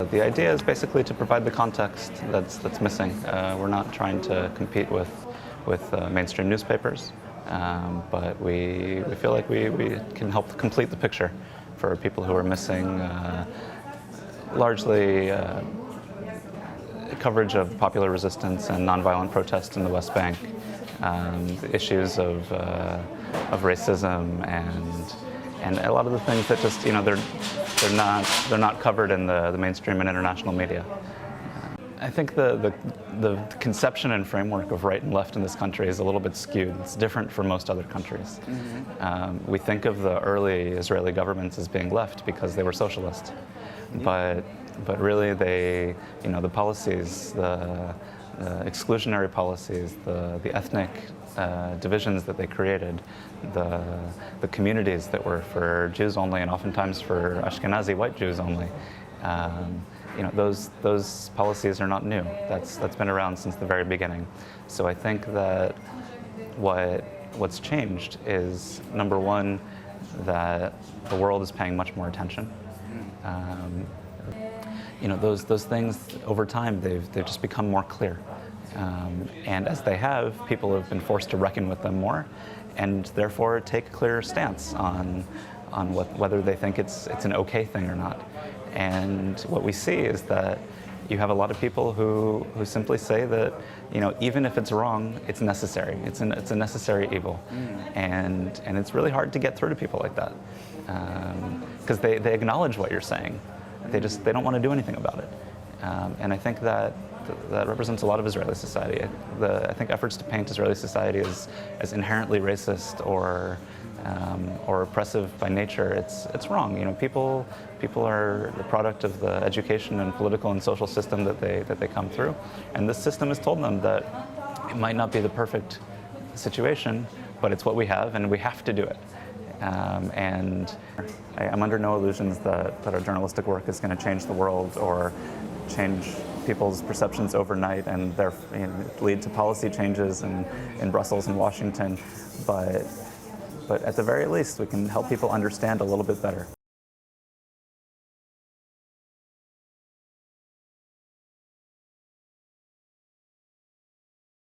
The idea is basically to provide the context that's missing. We're not trying to compete with mainstream newspapers, but we feel like we can help complete the picture for people who are missing largely coverage of popular resistance and nonviolent protest in the West Bank, the issues of racism and a lot of the things that just they're not covered in the mainstream and international media. I think the conception and framework of right and left in this country is a little bit skewed. It's different from most other countries. We think of the early Israeli governments as being left because they were socialist, but really the policies, the exclusionary policies, the ethnic divisions that they created, the communities that were for Jews only and oftentimes for Ashkenazi white Jews only. Those policies are not new. That's been around since the very beginning. So I think that what's changed is, number one, that the world is paying much more attention. Those things over time they've just become more clear, and as they have, people have been forced to reckon with them more, and therefore take a clearer stance on whether they think it's an okay thing or not. And what we see is that you have a lot of people who simply say that even if it's wrong, it's necessary. It's a necessary evil, and it's really hard to get through to people like that because they acknowledge what you're saying. They don't want to do anything about it, and I think that represents a lot of Israeli society. I think efforts to paint Israeli society as inherently racist or oppressive by nature, it's wrong. People are the product of the education and political and social system that they come through, and this system has told them that it might not be the perfect situation, but it's what we have, and we have to do it. And I'm under no illusions that our journalistic work is going to change the world or change people's perceptions overnight and lead to policy changes in Brussels and Washington, but at the very least, we can help people understand a little bit better.